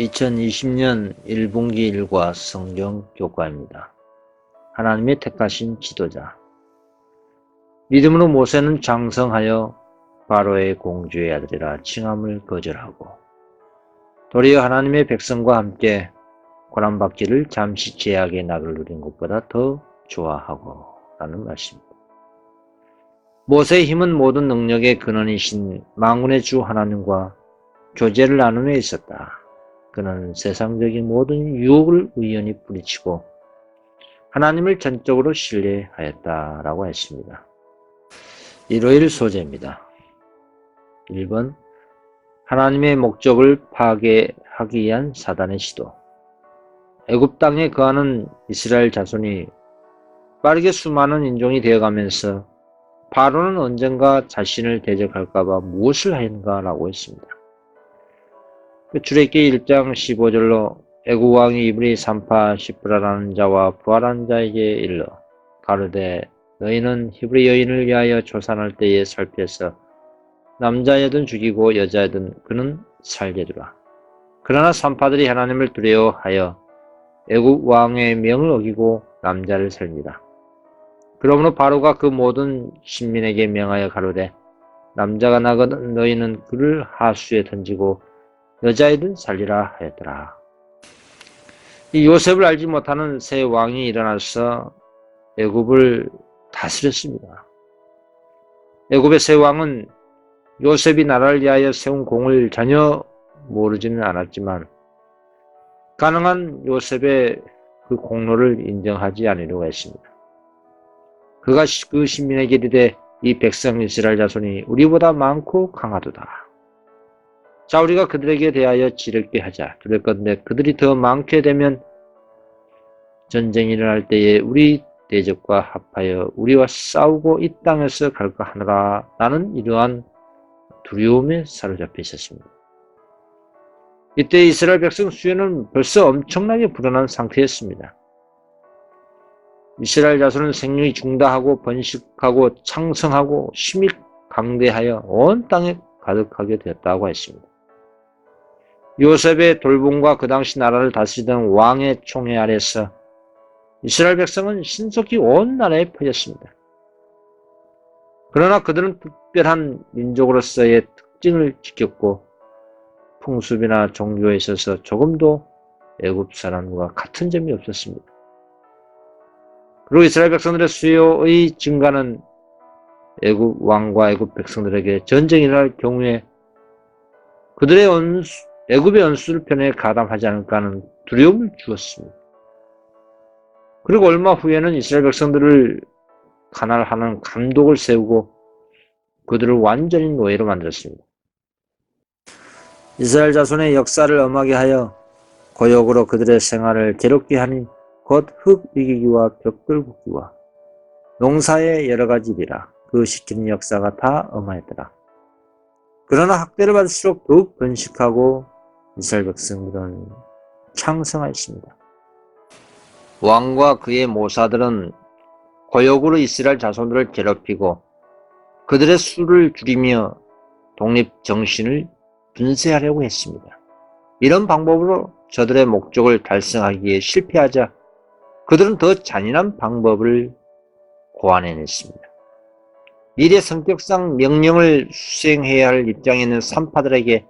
2020년 1분기 일과 성경 교과입니다. 하나님의 택하신 지도자. 믿음으로 모세는 장성하여 바로의 공주의 아들이라 칭함을 거절하고 도리어 하나님의 백성과 함께 고난받기를 잠시 제약의 낙을 누린 것보다 더 좋아하고 라는 말씀입니다. 모세의 힘은 모든 능력의 근원이신 만군의 주 하나님과 교제를 나누며 있었다. 그는 세상적인 모든 유혹을 우연히 뿌리치고 하나님을 전적으로 신뢰하였다라고 했습니다. 일요일 소재입니다. 1번 하나님의 목적을 파괴하기 위한 사단의 시도. 애굽 땅에 거하는 이스라엘 자손이 빠르게 수많은 인종이 되어가면서 바로는 언젠가 자신을 대적할까봐 무엇을 하였는가라고 했습니다. 출애굽기 1장 15절로 애굽 왕이 이브리 산파 시프라라는 자와 부하라는 자에게 일러 가로되 너희는 히브리 여인을 위하여 조산할 때에 살펴서 남자여든 죽이고 여자여든 그는 살게 두라. 그러나 산파들이 하나님을 두려워하여 애굽 왕의 명을 어기고 남자를 살리라. 그러므로 바로가 그 모든 신민에게 명하여 가로되 남자가 나거든 너희는 그를 하수에 던지고 여자애든 살리라 하였더라. 이 요셉을 알지 못하는 새 왕이 일어나서 애굽을 다스렸습니다. 애굽의 새 왕은 요셉이 나라를 위하여 세운 공을 전혀 모르지는 않았지만 가능한 요셉의 그 공로를 인정하지 않으려고 했습니다. 그가 그 신민에게 이르되 이 백성 이스라엘 자손이 우리보다 많고 강하도다. 자, 우리가 그들에게 대하여 지렵게 하자. 그럴건데 그들이 더 많게 되면 전쟁이 일어날 때에 우리 대적과 합하여 우리와 싸우고 이 땅에서 갈까 하노라. 나는 이러한 두려움에 사로잡혀 있었습니다. 이때 이스라엘 백성 수요는 벌써 엄청나게 불어난 상태였습니다. 이스라엘 자손은 생육이 중다하고 번식하고 창성하고 힘이 강대하여 온 땅에 가득하게 되었다고 했습니다. 요셉의 돌봄과 그 당시 나라를 다스리던 왕의 총애 아래서 이스라엘 백성은 신속히 온 나라에 퍼졌습니다. 그러나 그들은 특별한 민족으로서의 특징을 지켰고 풍습이나 종교에 있어서 조금도 애굽 사람과 같은 점이 없었습니다. 그리고 이스라엘 백성들의 수요의 증가는 애굽 왕과 애굽 백성들에게 전쟁이 일어날 경우에 그들의 애굽의 원수를 편에 가담하지 않을까 하는 두려움을 주었습니다. 그리고 얼마 후에는 이스라엘 백성들을 관할하는 감독을 세우고 그들을 완전히 노예로 만들었습니다. 이스라엘 자손의 역사를 엄하게 하여 고역으로 그들의 생활을 괴롭게 하니 곧 흙 이기기와 벽돌 굽기와 농사의 여러 가지 일이라 그 시키는 역사가 다 엄하였더라. 그러나 학대를 받을수록 더욱 번식하고 이스라엘 백성들은 창성하였습니다. 왕과 그의 모사들은 고역으로 이스라엘 자손들을 괴롭히고 그들의 수를 줄이며 독립정신을 분쇄하려고 했습니다. 이런 방법으로 저들의 목적을 달성하기에 실패하자 그들은 더 잔인한 방법을 고안해냈습니다. 일의 성격상 명령을 수행해야 할 입장에 있는 산파들에게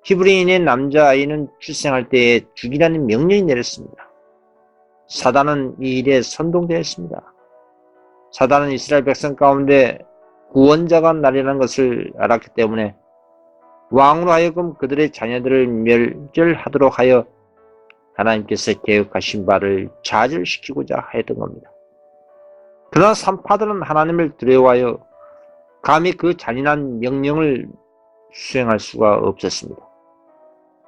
히브리인의 남자아이는 출생할 때에 죽이라는 명령이 내렸습니다. 사단은 이 일에 선동되었습니다. 사단은 이스라엘 백성 가운데 구원자가 나리라는 것을 알았기 때문에 왕으로 하여금 그들의 자녀들을 멸절하도록 하여 하나님께서 계획하신 바를 좌절시키고자 하였던 겁니다. 그러나 산파들은 하나님을 두려워하여 감히 그 잔인한 명령을 수행할 수가 없었습니다.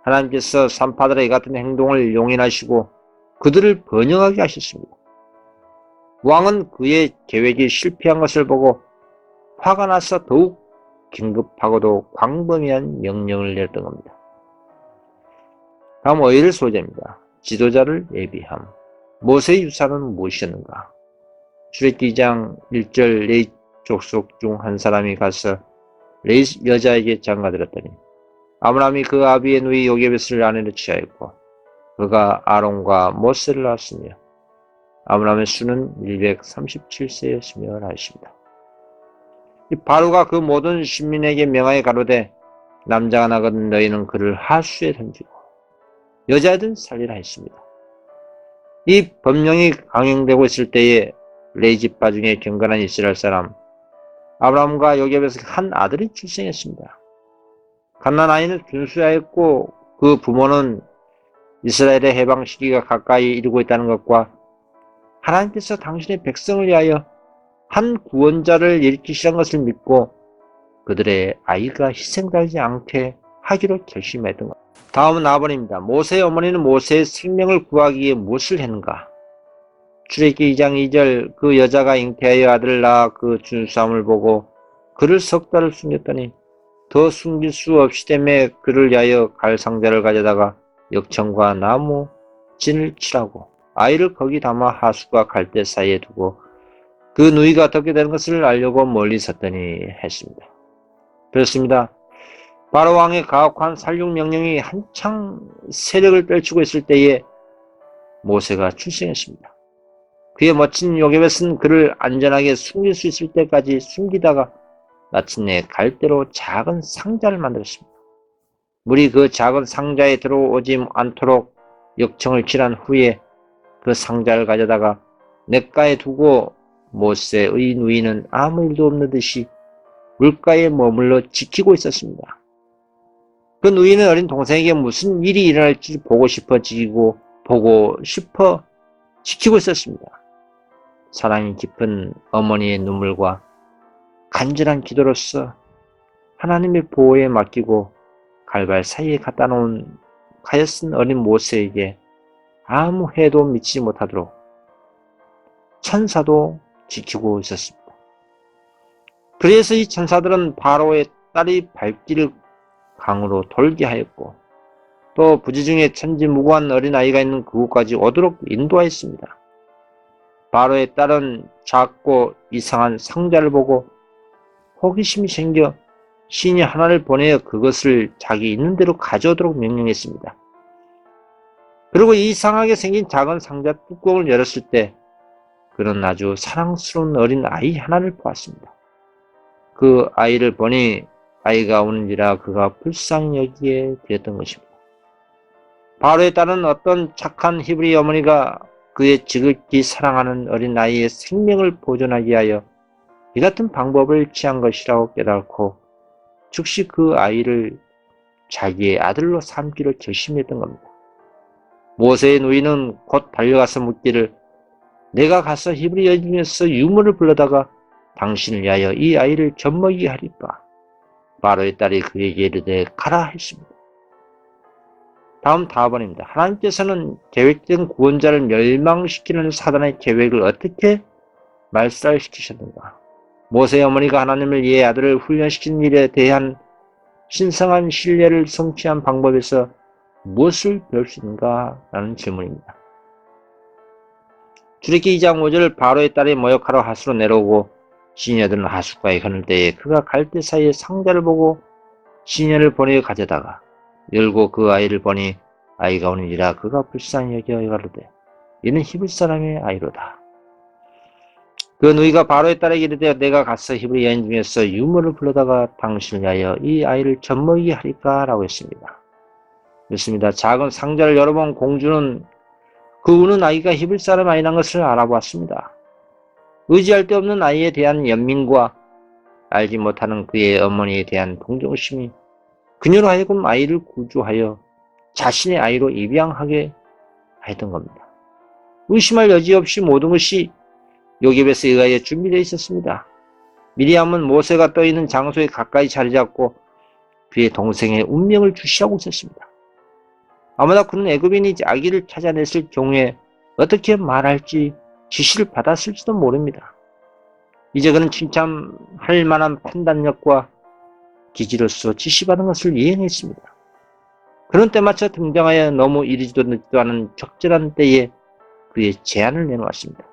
하나님께서 산파들의 같은 행동을 용인하시고 그들을 번영하게 하셨습니다. 왕은 그의 계획이 실패한 것을 보고 화가 나서 더욱 긴급하고도 광범위한 명령을 내렸던 겁니다. 다음 5일 소재입니다. 지도자를 예비함. 모세의 유산은 무엇이었는가? 출애굽기 2장 1절 레위 족속 중 한 사람이 가서 레위 여자에게 장가들었더니 아브라함이 그 아비의 누이 요게벳을 아내로 취하였고 그가 아론과 모세를 낳았으며 아브라함의 수는 137세였으며 하십니다. 바로가 그 모든 신민에게 명하여 가로되 남자가 나거든 너희는 그를 하수에 던지고 여자든 살리라 했습니다. 이 법령이 강행되고 있을 때에 레이지파 중에 경건한 이스라엘 사람 아브라함과 요게벳의 한 아들이 출생했습니다. 갓난 아이는 준수하였고 그 부모는 이스라엘의 해방 시기가 가까이 이르고 있다는 것과 하나님께서 당신의 백성을 위하여 한 구원자를 일으키시는 것을 믿고 그들의 아이가 희생되지 않게 하기로 결심했던 것. 다음은 아버님입니다. 모세의 어머니는 모세의 생명을 구하기 위해 무엇을 했는가? 출애굽기 2장 2절 그 여자가 잉태하여 아들을 낳아 그 준수함을 보고 그를 석 달을 숨겼더니 더 숨길 수 없이 때문에 그를 위하여 갈 상자를 가져다가 역청과 나무 진을 칠하고 아이를 거기 담아 하수과 갈대 사이에 두고 그 누이가 어떻게 되는 것을 알려고 멀리 섰더니 했습니다. 그렇습니다. 바로 왕의 가혹한 살육 명령이 한창 세력을 펼치고 있을 때에 모세가 출생했습니다. 그의 멋진 요게벳은 그를 안전하게 숨길 수 있을 때까지 숨기다가 마침내 갈대로 작은 상자를 만들었습니다. 물이 그 작은 상자에 들어오지 않도록 역청을 칠한 후에 그 상자를 가져다가 냇가에 두고 모세의 누이는 아무 일도 없는 듯이 물가에 머물러 지키고 있었습니다. 그 누이는 어린 동생에게 무슨 일이 일어날지 보고 싶어 지키고 지키고 있었습니다. 사랑이 깊은 어머니의 눈물과 간절한 기도로서 하나님의 보호에 맡기고 갈발 사이에 갖다 놓은 가엾은 어린 모세에게 아무 해도 미치지 못하도록 천사도 지키고 있었습니다. 그래서 이 천사들은 바로의 딸이 발길을 강으로 돌게 하였고 또 부지 중에 천지무구한 어린아이가 있는 그곳까지 오도록 인도하였습니다. 바로의 딸은 작고 이상한 상자를 보고 호기심이 생겨 신이 하나를 보내어 그것을 자기 있는 대로 가져오도록 명령했습니다. 그리고 이상하게 생긴 작은 상자 뚜껑을 열었을 때 그는 아주 사랑스러운 어린 아이 하나를 보았습니다. 그 아이를 보니 아이가 우는지라 그가 불쌍히 여기게 되었던 것입니다. 바로의 딸은 어떤 착한 히브리 어머니가 그의 지극히 사랑하는 어린 아이의 생명을 보존하기 위하여 이 같은 방법을 취한 것이라고 깨닫고 즉시 그 아이를 자기의 아들로 삼기로 결심했던 겁니다. 모세의 누이는 곧 달려가서 묻기를 내가 가서 히브리 여인 중에서 유물을 불러다가 당신을 위하여 이 아이를 젖먹이게 하리까? 바로의 딸이 그에게 이르되 가라 했습니다. 다음 다번입니다. 하나님께서는 계획된 구원자를 멸망시키는 사단의 계획을 어떻게 말살시키셨는가? 모세의 어머니가 하나님을 위해 아들을 훈련시킨 일에 대한 신성한 신뢰를 성취한 방법에서 무엇을 배울 수 있는가? 라는 질문입니다. 출애굽기 2장 5절 바로의 딸이 모욕하러 하수로 내려오고 시녀들은 하수가에 거늘 때에 그가 갈대 사이에 상자를 보고 시녀를 보내어 가져다가 열고 그 아이를 보니 아이가 우는지라 그가 불쌍히 여겨 가로되 이는 히브리 사람의 아이로다. 그 누이가 바로의 딸에게 이르되 내가 가서 히브리 여인 중에서 유물을 불러다가 당신을 위하여 이 아이를 젖먹이게 하리까? 라고 했습니다. 그렇습니다. 작은 상자를 열어본 공주는 그 우는 아이가 히브리 사람 아이라는 것을 알아보았습니다. 의지할 데 없는 아이에 대한 연민과 알지 못하는 그의 어머니에 대한 동정심이 그녀로 하여금 아이를 구조하여 자신의 아이로 입양하게 했던 겁니다. 의심할 여지 없이 모든 것이 요게벳에 의하여 준비되어 있었습니다. 미리암은 모세가 떠있는 장소에 가까이 자리 잡고 그의 동생의 운명을 주시하고 있었습니다. 아마도 그는 애굽인이 아기를 찾아냈을 경우에 어떻게 말할지 지시를 받았을지도 모릅니다. 이제 그는 칭찬할 만한 판단력과 기지로서 지시받은 것을 이행했습니다. 그런 때마쳐 등장하여 너무 이르지도 늦지도 않은 적절한 때에 그의 제안을 내놓았습니다.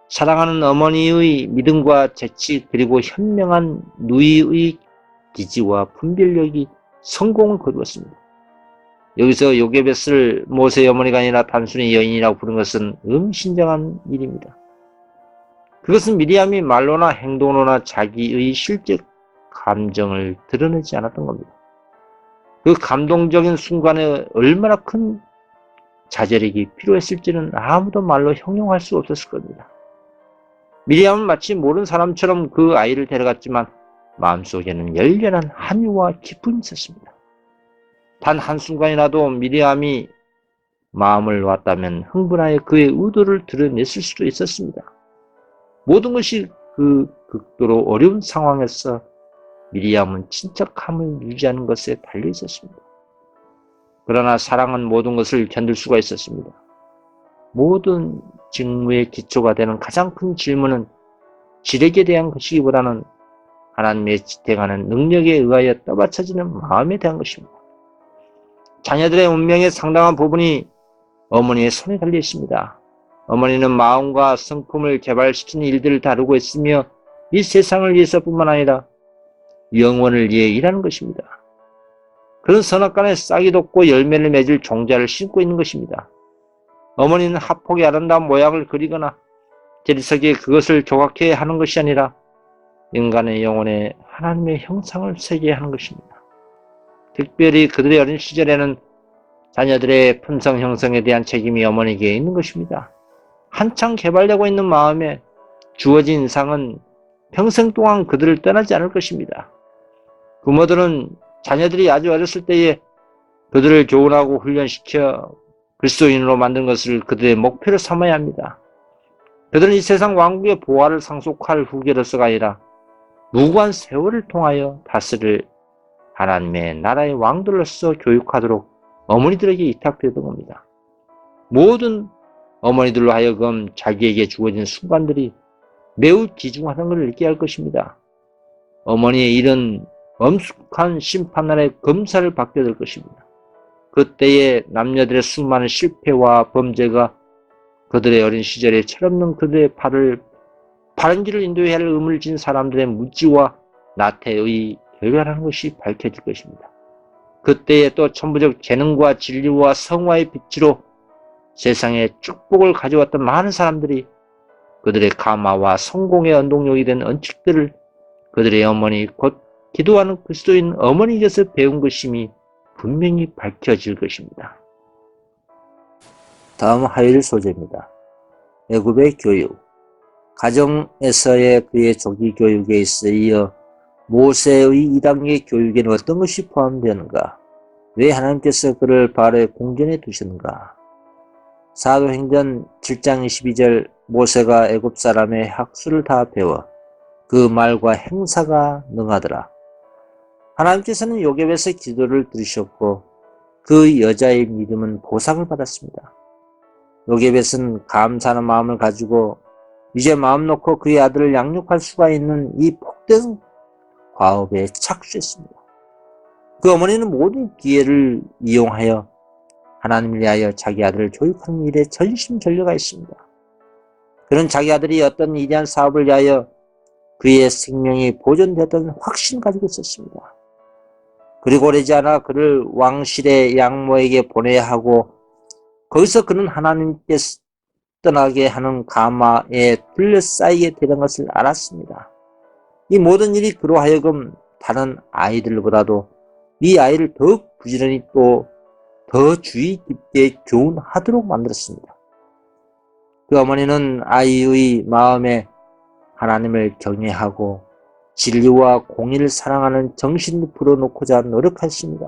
사랑하는 어머니의 믿음과 재치 그리고 현명한 누이의 기지와 분별력이 성공을 거두었습니다. 여기서 요게벳을 모세의 어머니가 아니라 단순히 여인이라고 부른 것은 의미심장한 일입니다. 그것은 미리암이 말로나 행동으로나 자기의 실제 감정을 드러내지 않았던 겁니다. 그 감동적인 순간에 얼마나 큰 자제력이 필요했을지는 아무도 말로 형용할 수 없었을 겁니다. 미리암은 마치 모르는 사람처럼 그 아이를 데려갔지만 마음속에는 열렬한 한유와 기쁨이 있었습니다. 단 한순간이라도 미리암이 마음을 놓았다면 흥분하여 그의 의도를 드러냈을 수도 있었습니다. 모든 것이 그 극도로 어려운 상황에서 미리암은 침착함을 유지하는 것에 달려 있었습니다. 그러나 사랑은 모든 것을 견딜 수가 있었습니다. 모든 직무의 기초가 되는 가장 큰 질문은 지력에 대한 것이기보다는 하나님의 지탱하는 능력에 의하여 떠받쳐지는 마음에 대한 것입니다. 자녀들의 운명의 상당한 부분이 어머니의 손에 달려 있습니다. 어머니는 마음과 성품을 개발시키는 일들을 다루고 있으며 이 세상을 위해서뿐만 아니라 영원을 위해 일하는 것입니다. 그런 선악간에 싹이 돋고 열매를 맺을 종자를 심고 있는 것입니다. 어머니는 합폭의 아름다운 모양을 그리거나 재리석에 그것을 조각해 하는 것이 아니라 인간의 영혼에 하나님의 형상을 새게 하는 것입니다. 특별히 그들의 어린 시절에는 자녀들의 품성 형성에 대한 책임이 어머니에게 있는 것입니다. 한창 개발되고 있는 마음에 주어진 인상은 평생 동안 그들을 떠나지 않을 것입니다. 부모들은 자녀들이 아주 어렸을 때에 그들을 교훈하고 훈련시켜 그리스도인으로 만든 것을 그들의 목표로 삼아야 합니다. 그들은 이 세상 왕국의 보화를 상속할 후계로서가 아니라 무고한 세월을 통하여 다스릴 하나님의 나라의 왕들로서 교육하도록 어머니들에게 위탁되던 겁니다. 모든 어머니들로 하여금 자기에게 주어진 순간들이 매우 귀중하다는 것을 느끼게 할 것입니다. 어머니의 일은 엄숙한 심판날의 검사를 받게 될 것입니다. 그때에 남녀들의 수많은 실패와 범죄가 그들의 어린 시절에 철없는 그들의 바른 길을 인도해야 할 의무를 진 사람들의 무지와 나태의 결과라는 것이 밝혀질 것입니다. 그때에 또 천부적 재능과 진리와 성화의 빛으로 세상에 축복을 가져왔던 많은 사람들이 그들의 감화와 성공의 원동력이 된 원칙들을 그들의 어머니 곧 기도하는 그리스도인 어머니께서 배운 것임이 분명히 밝혀질 것입니다. 다음 화요일 소재입니다. 애굽의 교육. 가정에서의 그의 조기 교육에 있어 모세의 2단계 교육에는 어떤 것이 포함되는가? 왜 하나님께서 그를 바로의 궁전에 두셨는가? 사도행전 7장 22절 모세가 애굽 사람의 학수를 다 배워 그 말과 행사가 능하더라. 하나님께서는 요게벳의 기도를 들으셨고 그 여자의 믿음은 보상을 받았습니다. 요게벳은 감사하는 마음을 가지고 이제 마음 놓고 그의 아들을 양육할 수가 있는 이 복된 과업에 착수했습니다. 그 어머니는 모든 기회를 이용하여 하나님을 위하여 자기 아들을 교육하는 일에 전심전력하였습니다. 그는 자기 아들이 어떤 위대한 사업을 위하여 그의 생명이 보존되었다는 확신을 가지고 있었습니다. 그리고 오래지 않아 그를 왕실의 양모에게 보내야 하고 거기서 그는 하나님께 떠나게 하는 가마에 둘러싸이게 되는 것을 알았습니다. 이 모든 일이 그로 하여금 다른 아이들보다도 이 아이를 더욱 부지런히 또 더 주의 깊게 교훈하도록 만들었습니다. 그 어머니는 아이의 마음에 하나님을 경외하고 진리와 공의를 사랑하는 정신을 불어넣고자 노력했습니다.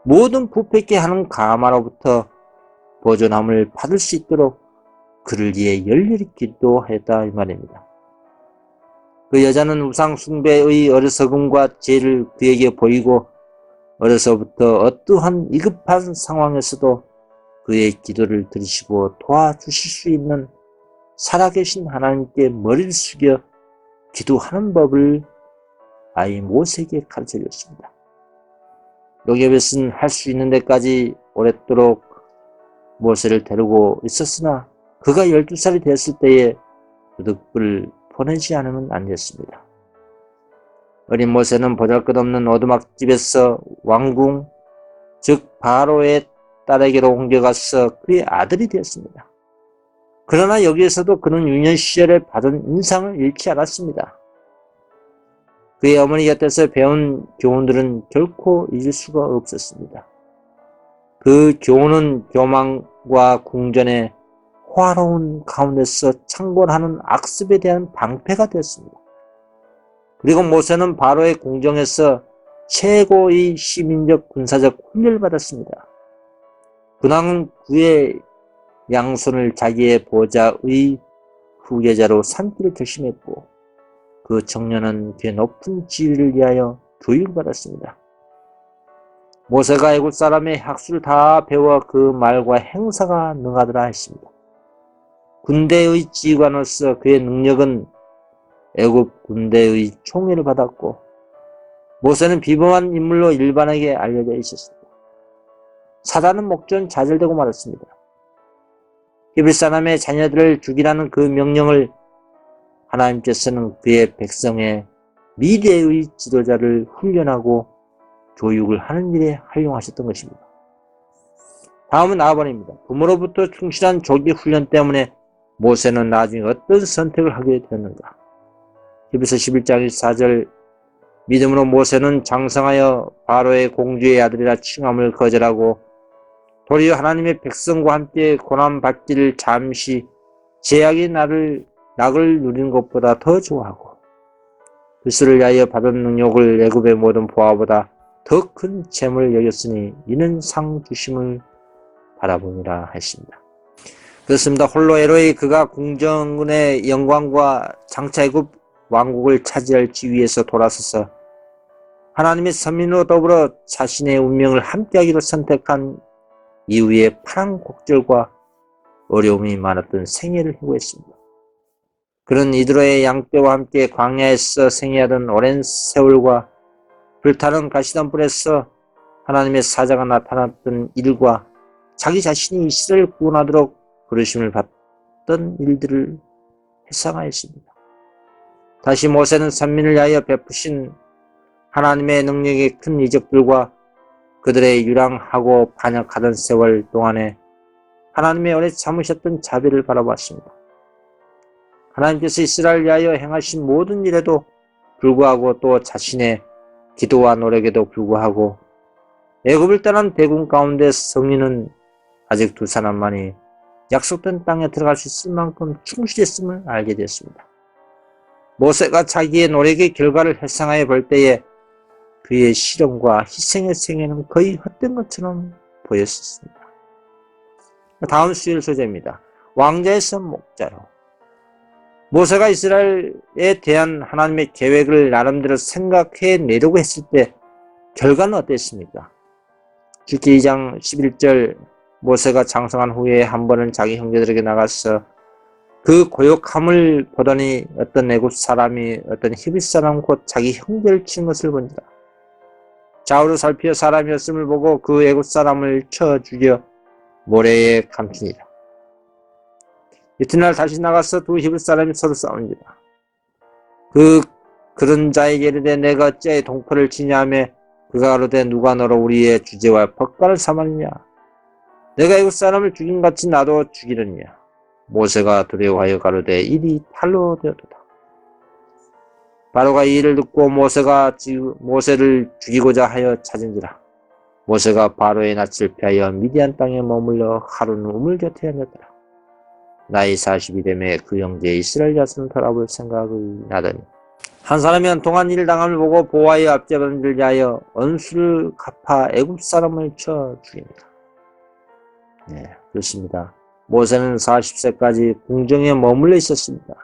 모든 부패케 하는 가마로부터 보존함을 받을 수 있도록 그를 위해 열렬히 기도했다 이 말입니다. 그 여자는 우상 숭배의 어리석음과 죄를 그에게 보이고 어려서부터 어떠한 위급한 상황에서도 그의 기도를 들으시고 도와주실 수 있는 살아계신 하나님께 머리를 숙여 기도하는 법을 아이 모세에게 가르쳐줬습니다. 요게벳은 할 수 있는 데까지 오랫도록 모세를 데리고 있었으나 그가 12살이 됐을 때에 그득을 보내지 않으면 안 됐습니다. 어린 모세는 보잘것없는 오두막집에서 왕궁, 즉 바로의 딸에게로 옮겨가서 그의 아들이 되었습니다. 그러나 여기에서도 그는 유년 시절에 받은 인상을 잃지 않았습니다. 그의 어머니 곁에서 배운 교훈들은 결코 잊을 수가 없었습니다. 그 교훈은 교만과 궁전의 화로운 가운데서 창궐하는 악습에 대한 방패가 되었습니다. 그리고 모세는 바로의 궁정에서 최고의 시민적 군사적 훈련을 받았습니다. 근황은 그의 양손을 자기의 보좌의 후계자로 삼기를 결심했고 그 청년은 그의 높은 지위를 위하여 교육을 받았습니다. 모세가 애굽 사람의 학술을 다 배워 그 말과 행사가 능하더라 했습니다. 군대의 지휘관으로서 그의 능력은 애굽 군대의 총애를 받았고 모세는 비범한 인물로 일반에게 알려져 있었습니다. 사단은 목전 좌절되고 말았습니다. 히브리 사람의 자녀들을 죽이라는 그 명령을 하나님께서는 그의 백성의 미래의 지도자를 훈련하고 교육을 하는 일에 활용하셨던 것입니다. 다음은 아본입니다. 부모로부터 충실한 조기 훈련 때문에 모세는 나중에 어떤 선택을 하게 되었는가? 히브리서 11장 4절 믿음으로 모세는 장성하여 바로의 공주의 아들이라 칭함을 거절하고 도리어 하나님의 백성과 함께 고난받기를 잠시 제약의 낙을 누리는 것보다 더 좋아하고 그리스도를 위하여 받은 능력을 애굽의 모든 보화보다 더 큰 재물을 여겼으니 이는 상 주심을 바라보니라 했습니다. 그렇습니다. 홀로 에로이 그가 궁정의 영광과 장차 애굽 왕국을 차지할 지위에서 돌아서서 하나님의 선민으로 더불어 자신의 운명을 함께하기로 선택한 이후에 파란 곡절과 어려움이 많았던 생애를 회고했습니다. 그는 이드로의 양떼와 함께 광야에서 생애하던 오랜 세월과 불타는 가시덤불에서 하나님의 사자가 나타났던 일과 자기 자신이 이스라엘을 구원하도록 부르심을 받던 일들을 회상하였습니다. 다시 모세는 선민을 위하여 베푸신 하나님의 능력의 큰 이적들과 그들의 유랑하고 반역하던 세월 동안에 하나님의 오래 참으셨던 자비를 바라봤습니다. 하나님께서 이스라엘을 위하여 행하신 모든 일에도 불구하고 또 자신의 기도와 노력에도 불구하고 애굽을 떠난 대군 가운데 성인은 아직 두 사람만이 약속된 땅에 들어갈 수 있을 만큼 충실했음을 알게 되었습니다. 모세가 자기의 노력의 결과를 회상하여 볼 때에 그의 실험과 희생의 생애는 거의 헛된 것처럼 보였습니다. 다음 수일 소재입니다. 왕자에서 목자로. 모세가 이스라엘에 대한 하나님의 계획을 나름대로 생각해내려고 했을 때 결과는 어땠습니까? 출기 2장 11절 모세가 장성한 후에 한 번은 자기 형제들에게 나가서 그 고역함을 보더니 어떤 애굽 사람이 어떤 히브리 사람 곧 자기 형제를 친 것을 본지라. 좌우로 살피어 사람이었음을 보고 그 애굽 사람을 쳐 죽여 모래에 감추니라. 이튿날 다시 나가서 두 히브리 사람이 서로 싸운지라. 그런 자에게 이르되 내가 어찌하여 동포를 치냐 하며 그가 가로되 누가 너로 우리의 주제와 법관을 삼았느냐. 내가 애굽 사람을 죽인 같이 나도 죽이느냐. 모세가 두려워하여 가로되 일이 탈로 되었도다. 바로가 이 일을 듣고 모세를 죽이고자 하여 찾은지라. 모세가 바로의 낯을 피하여 미디안 땅에 머물러 하루는 우물 곁에 앉았더라. 나이 40이 되매 그 형제 이스라엘 자손을 돌아볼 생각이 나더니 한 사람이 한동안 일 당함을 보고 보호하여 앞잡은 들 위하여 언수를 갚아 애굽 사람을 쳐 죽입니다. 네, 그렇습니다. 모세는 40세까지 궁정에 머물러 있었습니다.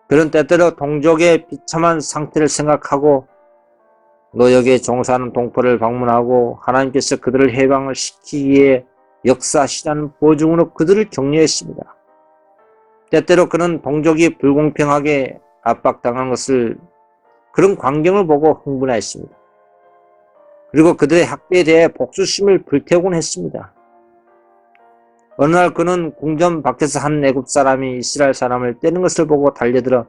그런 때때로 동족의 비참한 상태를 생각하고 노역에 종사하는 동포를 방문하고 하나님께서 그들을 해방을 시키기 위해 역사하시라는 보증으로 그들을 격려했습니다. 때때로 그는 동족이 불공평하게 압박당한 것을 그런 광경을 보고 흥분하였습니다. 그리고 그들의 학대에 대해 복수심을 불태우곤 했습니다. 어느 날 그는 궁전 밖에서 한 애굽 사람이 이스라엘 사람을 때리는 것을 보고 달려들어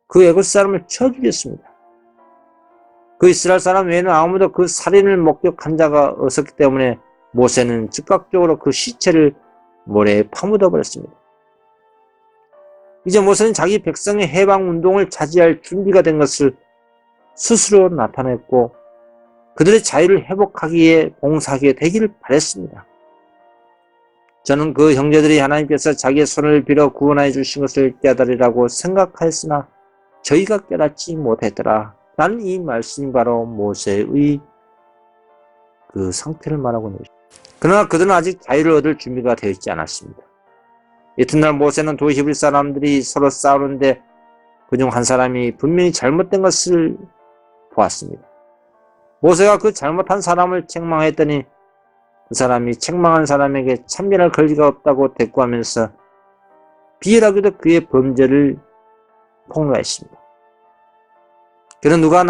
그 애굽 사람을 쳐 죽였습니다. 그 이스라엘 사람 외에는 아무도 그 살인을 목격한 자가 없었기 때문에 모세는 즉각적으로 그 시체를 모래에 파묻어 버렸습니다. 이제 모세는 자기 백성의 해방운동을 차지할 준비가 된 것을 스스로 나타냈고 그들의 자유를 회복하기 위해 봉사하게 되기를 바랬습니다. 저는 그 형제들이 하나님께서 자기의 손을 빌어 구원하여 주신 것을 깨달으라고 생각하였으나 저희가 깨닫지 못했더라. 라는 이 말씀이 바로 모세의 그 상태를 말하고 있는 것입니다. 그러나 그들은 아직 자유를 얻을 준비가 되어 있지 않았습니다. 이튿날 모세는 두 히브리 사람들이 서로 싸우는데 그중 한 사람이 분명히 잘못된 것을 보았습니다. 모세가 그 잘못한 사람을 책망했더니 그 사람이 책망한 사람에게 참견할 권리가 없다고 대꾸하면서 비열하게도 그의 범죄를 폭로했습니다. 그는 누가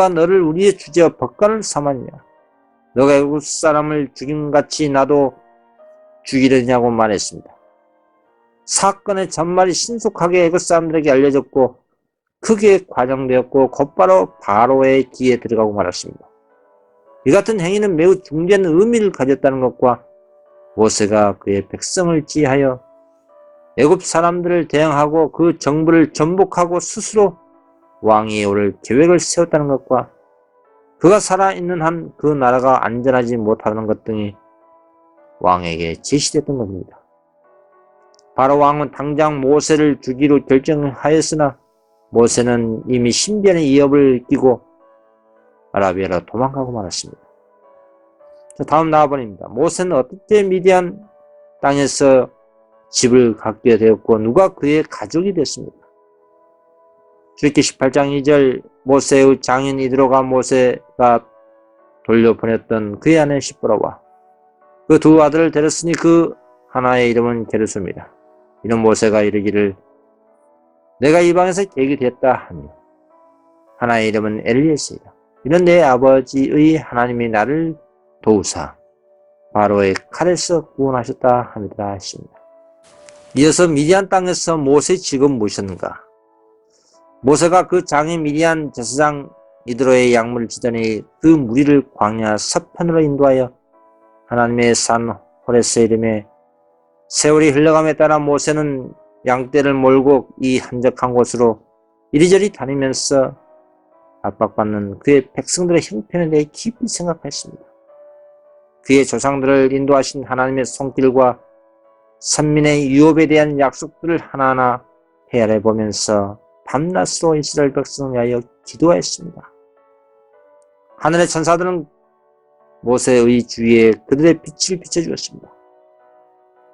너를 우리의 주제와 법관을 삼았냐? 너가 애굽 사람을 죽임같이 나도 죽이려냐고 말했습니다. 사건의 전말이 신속하게 애굽 사람들에게 알려졌고 크게 과장되었고 곧바로 바로의 귀에 들어가고 말았습니다. 이 같은 행위는 매우 중대한 의미를 가졌다는 것과 모세가 그의 백성을 지휘하여 애굽 사람들을 대항하고 그 정부를 전복하고 스스로 왕위에 오를 계획을 세웠다는 것과 그가 살아있는 한 그 나라가 안전하지 못하는 것 등이 왕에게 제시됐던 겁니다. 바로 왕은 당장 모세를 죽이로 결정하였으나 모세는 이미 신변의 위협을 끼고 아라비아로 도망가고 말았습니다. 다음 나와버립니다. 모세는 어떻게 미디안 땅에서 집을 갖게 되었고 누가 그의 가족이 됐습니까? 출애굽기 18장 2절 모세의 장인 이드로가 모세가 돌려보냈던 그의 아내 시브라와 그 두 아들을 데렸으니 그 하나의 이름은 게르솜이라. 이는 모세가 이르기를 내가 이방에서 계획이 되었다 하며 하나의 이름은 엘리에스이다. 이는 내 아버지의 하나님이 나를 도우사 바로의 칼에서 구원하셨다 하니라 하십니다. 이어서 미디안 땅에서 모세의 직업은 무엇이었는가? 모세가 그 장인 미디안 제사장 이드로의 양물을 지더니 그 무리를 광야 서편으로 인도하여 하나님의 산 호레스의 이름에 세월이 흘러감에 따라 모세는 양떼를 몰고 이 한적한 곳으로 이리저리 다니면서 압박받는 그의 백성들의 형편에 대해 깊이 생각했습니다. 그의 조상들을 인도하신 하나님의 손길과 선민의 유업에 대한 약속들을 하나하나 헤아려 보면서 밤낮으로 이스라엘 백성을 위하여 기도했습니다. 하늘의 천사들은 모세의 주위에 그들의 빛을 비춰주었습니다.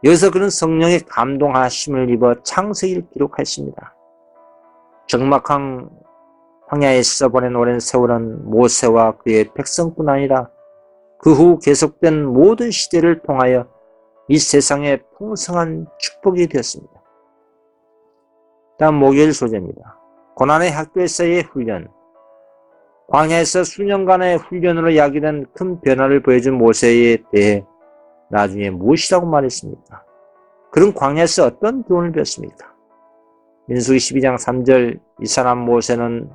여기서 그는 성령의 감동하심을 입어 창세기를 기록했습니다. 적막한 황야에서 보낸 오랜 세월은 모세와 그의 백성뿐 아니라 그 후 계속된 모든 시대를 통하여 이 세상에 풍성한 축복이 되었습니다. 다음 목요일 소재입니다. 고난의 학교에서의 훈련. 광야에서 수년간의 훈련으로 야기된 큰 변화를 보여준 모세에 대해 나중에 무엇이라고 말했습니까? 그런 광야에서 어떤 교훈을 배웠습니까? 민수기 12장 3절 이 사람 모세는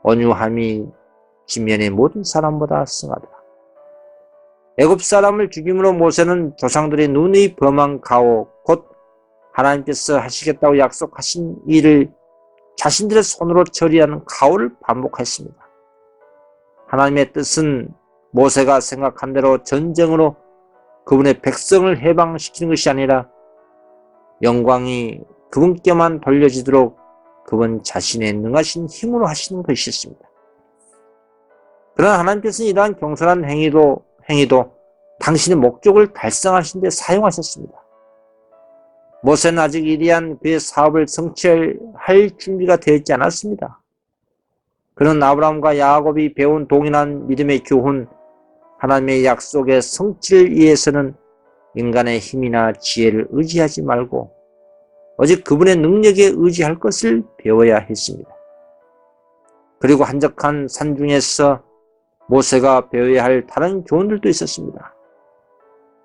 온유함이 지면의 모든 사람보다 승하더라. 애굽 사람을 죽임으로 모세는 조상들의 눈의 범한 가오 곧 하나님께서 하시겠다고 약속하신 일을 자신들의 손으로 처리하는 가오를 반복했습니다. 하나님의 뜻은 모세가 생각한 대로 전쟁으로 그분의 백성을 해방시키는 것이 아니라 영광이 그분께만 돌려지도록 그분 자신의 능하신 힘으로 하시는 것이었습니다. 그러나 하나님께서는 이러한 경솔한 행위도 당신의 목적을 달성하신 데 사용하셨습니다. 모세는 아직 이리한 그의 사업을 성취할 준비가 되어 있지 않았습니다. 그는 아브라함과 야곱이 배운 동일한 믿음의 교훈, 하나님의 약속의 성취를 위해서는 인간의 힘이나 지혜를 의지하지 말고 오직 그분의 능력에 의지할 것을 배워야 했습니다. 그리고 한적한 산중에서 모세가 배워야 할 다른 교훈들도 있었습니다.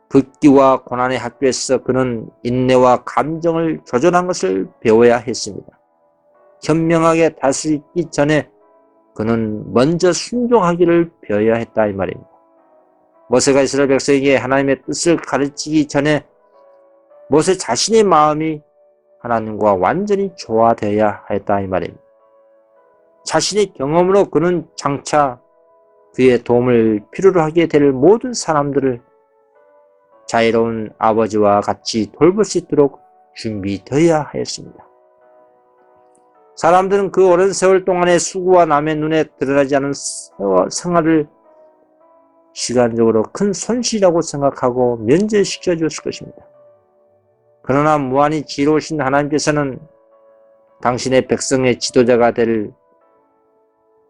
극기와 고난의 학교에서 그는 인내와 감정을 조절한 것을 배워야 했습니다. 현명하게 다스리기 전에 그는 먼저 순종하기를 배워야 했다 이 말입니다. 모세가 이스라엘 백성에게 하나님의 뜻을 가르치기 전에 모세 자신의 마음이 하나님과 완전히 조화되어야 했다 이 말입니다. 자신의 경험으로 그는 장차 그의 도움을 필요로 하게 될 모든 사람들을 자애로운 아버지와 같이 돌볼 수 있도록 준비되어야 하였습니다. 사람들은 그 오랜 세월 동안의 수고와 남의 눈에 드러나지 않은 생활을 시간적으로 큰 손실이라고 생각하고 면제시켜 줬을 것입니다. 그러나 무한히 지혜로우신 하나님께서는 당신의 백성의 지도자가 될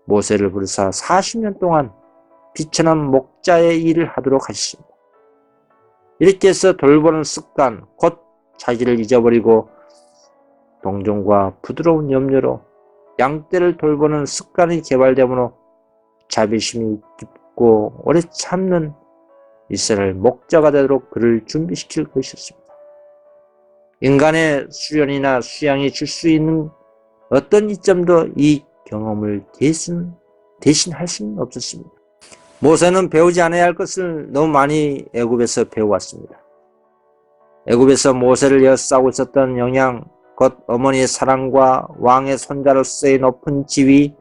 모세를 부르사 40년 동안 비천한 목자의 일을 하도록 하셨습니다. 이렇게 해서 돌보는 습관, 곧 자기를 잊어버리고 동정과 부드러운 염려로 양떼를 돌보는 습관이 개발되므로 자비심이 깊고 오래 참는 이스라엘 목자가 되도록 그를 준비시킬 것이었습니다. 인간의 수련이나 수양이 줄 수 있는 어떤 이점도 이 경험을 대신할 수는 없었습니다. 모세는 배우지 않아야 할 것을 너무 많이 애굽에서 배워왔습니다. 애굽에서 모세를 에워싸고 있었던 영향, 곧 어머니의 사랑과 왕의 손자로서의 높은 지위,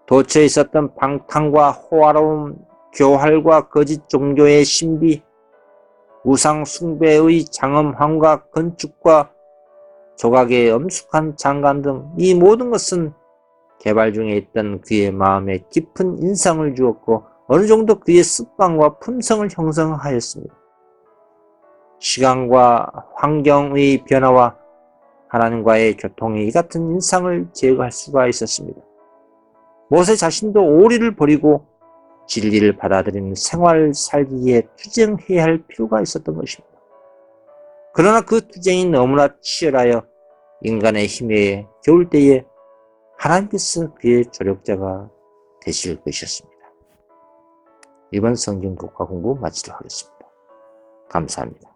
도처에 있었던 방탕과 호화로움, 교활과 거짓 종교의 신비, 우상 숭배의 장엄함과 건축과 조각의 엄숙한 장관 등 이 모든 것은 개발 중에 있던 그의 마음에 깊은 인상을 주었고 어느 정도 그의 습관과 품성을 형성하였습니다. 시간과 환경의 변화와 하나님과의 교통이 이 같은 인상을 제거할 수가 있었습니다. 모세 자신도 오리를 버리고 진리를 받아들이는 생활을 살기에 투쟁해야 할 필요가 있었던 것입니다. 그러나 그 투쟁이 너무나 치열하여 인간의 힘에 겨울 때에 하나님께서 그의 조력자가 되실 것이었습니다. 이번 성경 독화 공부 마치도록 하겠습니다. 감사합니다.